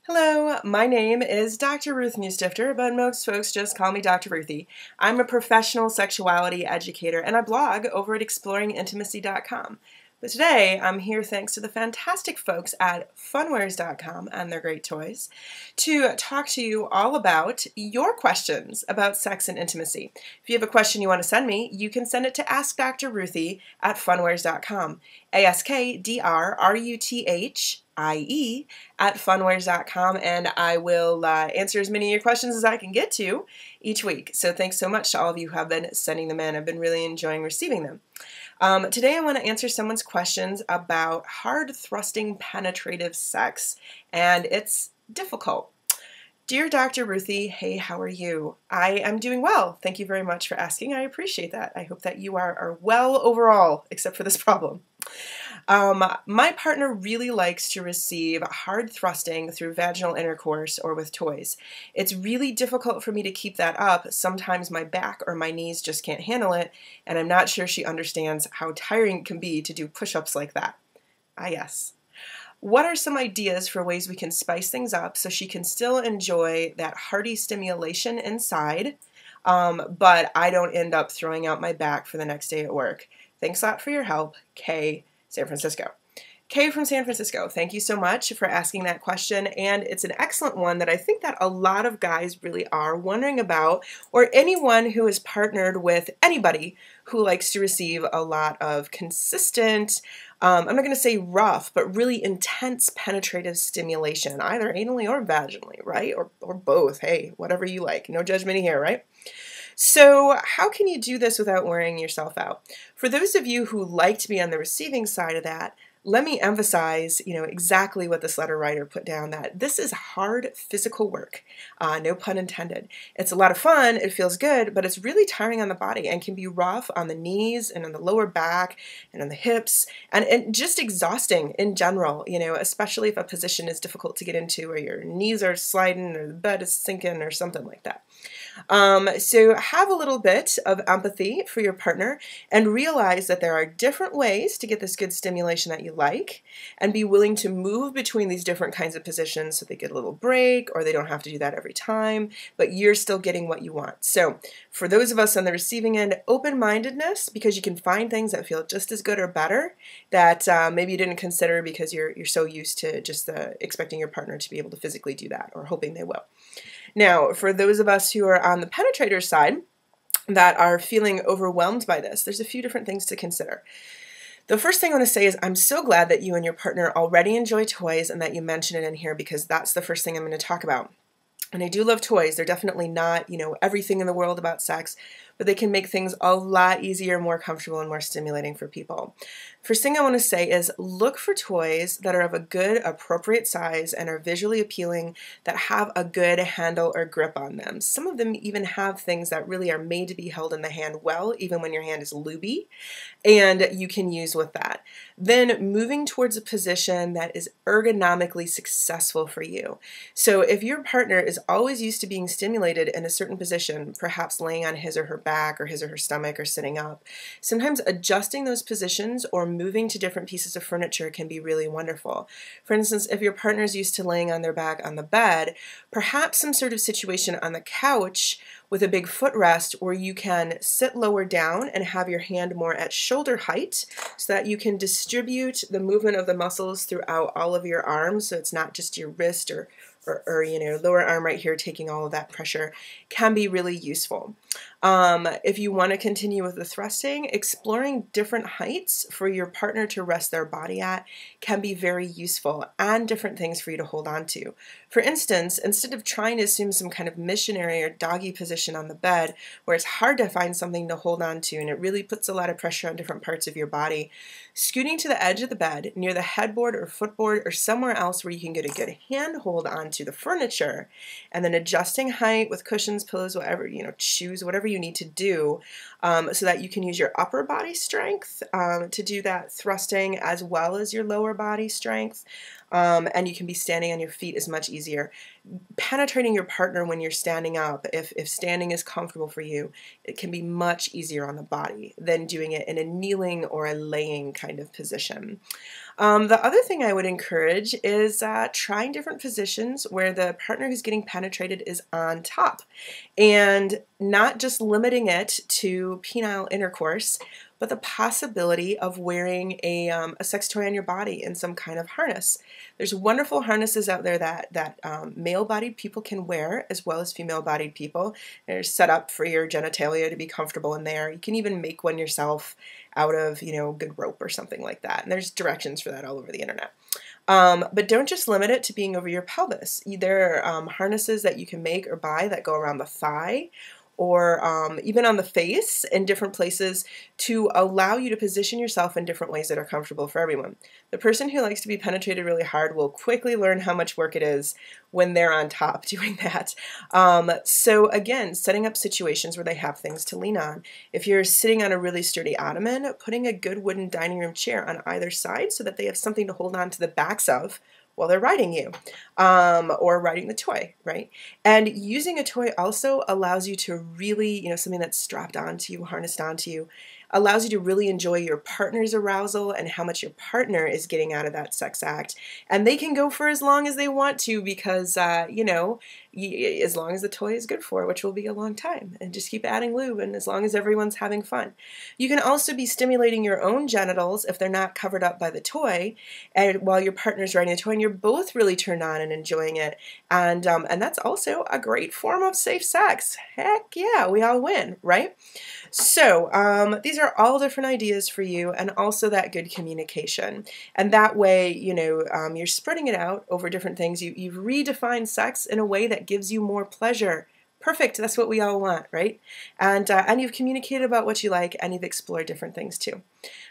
Hello, my name is Dr. Ruth Newstifter, but most folks just call me Dr. Ruthie. I'm a professional sexuality educator and I blog over at exploringintimacy.com. But today I'm here thanks to the fantastic folks at funwares.com and their great toys to talk to you all about your questions about sex and intimacy. If you have a question you want to send me, you can send it to AskDrRuthie at funwares.com. AskDrRuthie at funwares.com, and I will answer as many of your questions as I can get to each week. So thanks so much to all of you who have been sending them in. I've been really enjoying receiving them. Today I want to answer someone's questions about hard thrusting penetrative sex, and it's difficult. Dear Dr. Ruthie, hey, how are you? I am doing well. Thank you very much for asking. I appreciate that. I hope that you are well overall, except for this problem. My partner really likes to receive hard thrusting through vaginal intercourse or with toys. It's really difficult for me to keep that up. Sometimes my back or my knees just can't handle it, and I'm not sure she understands how tiring it can be to do push-ups like that. Ah, yes. What are some ideas for ways we can spice things up so she can still enjoy that hearty stimulation inside, but I don't end up throwing out my back for the next day at work? Thanks a lot for your help, Kay, San Francisco. Kay from San Francisco, thank you so much for asking that question, and it's an excellent one that I think that a lot of guys really are wondering about, or anyone who is partnered with anybody who likes to receive a lot of consistent, I'm not going to say rough, but really intense penetrative stimulation, either anally or vaginally, right? Or both. Hey, whatever you like. No judgment here, right? So how can you do this without wearing yourself out? For those of you who like to be on the receiving side of that, let me emphasize, exactly what this letter writer put down, that this is hard physical work, no pun intended. It's a lot of fun, it feels good, but it's really tiring on the body and can be rough on the knees and on the lower back and on the hips and just exhausting in general, especially if a position is difficult to get into or your knees are sliding or the bed is sinking or something like that. So have a little bit of empathy for your partner and realize that there are different ways to get this good stimulation that you like, and be willing to move between these different kinds of positions so they get a little break, or they don't have to do that every time, but you're still getting what you want. So for those of us on the receiving end, open-mindedness, because you can find things that feel just as good or better that maybe you didn't consider because you're so used to just expecting your partner to be able to physically do that, or hoping they will. Now, for those of us who are on the penetrator side that are feeling overwhelmed by this, there's a few different things to consider. The first thing I want to say is I'm so glad that you and your partner already enjoy toys and that you mention it in here, because that's the first thing I'm going to talk about. And I do love toys. They're definitely not, everything in the world about sex, but they can make things a lot easier, more comfortable, and more stimulating for people. First thing I want to say is look for toys that are of a good, appropriate size and are visually appealing, that have a good handle or grip on them. Some of them even have things that really are made to be held in the hand well, even when your hand is lubey, and you can use with that. Then moving towards a position that is ergonomically successful for you. So if your partner is always used to being stimulated in a certain position, perhaps laying on his or her back or his or her stomach or sitting up, sometimes adjusting those positions or moving to different pieces of furniture can be really wonderful. For instance, if your partner is used to laying on their back on the bed, perhaps some sort of situation on the couch with a big footrest where you can sit lower down and have your hand more at shoulder height so that you can distribute the movement of the muscles throughout all of your arms, so it's not just your wrist or lower arm right here taking all of that pressure, can be really useful. If you want to continue with the thrusting, exploring different heights for your partner to rest their body at can be very useful, and different things for you to hold on to. For instance, instead of trying to assume some kind of missionary or doggy position on the bed where it's hard to find something to hold on to and it really puts a lot of pressure on different parts of your body, scooting to the edge of the bed near the headboard or footboard or somewhere else where you can get a good handhold onto the furniture, and then adjusting height with cushions, pillows, whatever, shoes, whatever you need to do, so that you can use your upper body strength to do that thrusting as well as your lower body strength. and you can be standing on your feet is much easier. Penetrating your partner when you're standing up, if standing is comfortable for you, it can be much easier on the body than doing it in a kneeling or a laying kind of position. The other thing I would encourage is trying different positions where the partner who's getting penetrated is on top, and not just limiting it to penile intercourse, but the possibility of wearing a sex toy on your body in some kind of harness. There's wonderful harnesses out there that male-bodied people can wear as well as female-bodied people. They're set up for your genitalia to be comfortable in there. You can even make one yourself out of, good rope or something like that. And there's directions for that all over the internet. But don't just limit it to being over your pelvis. There are harnesses that you can make or buy that go around the thigh, or even on the face in different places to allow you to position yourself in different ways that are comfortable for everyone. The person who likes to be penetrated really hard will quickly learn how much work it is when they're on top doing that. So again, setting up situations where they have things to lean on. If you're sitting on a really sturdy ottoman, putting a good wooden dining room chair on either side so that they have something to hold on to the backs of while they're riding you, or riding the toy, right? And using a toy also allows you to really, something that's strapped onto you, harnessed onto you, allows you to really enjoy your partner's arousal and how much your partner is getting out of that sex act. And they can go for as long as they want to because, as long as the toy is good for, which will be a long time, and just keep adding lube, and as long as everyone's having fun. You can also be stimulating your own genitals if they're not covered up by the toy, and while your partner's riding the toy, and you're both really turned on and enjoying it. And that's also a great form of safe sex. Heck yeah, we all win, right? So these are all different ideas for you, and also that good communication. And that way, you're spreading it out over different things. You've redefined sex in a way that gives you more pleasure. Perfect. That's what we all want, right? And you've communicated about what you like, and you've explored different things too.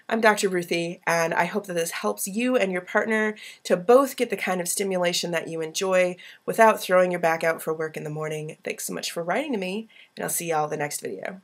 I'm Dr. Ruthie, and I hope that this helps you and your partner to both get the kind of stimulation that you enjoy without throwing your back out for work in the morning. Thanks so much for writing to me, and I'll see y'all in the next video.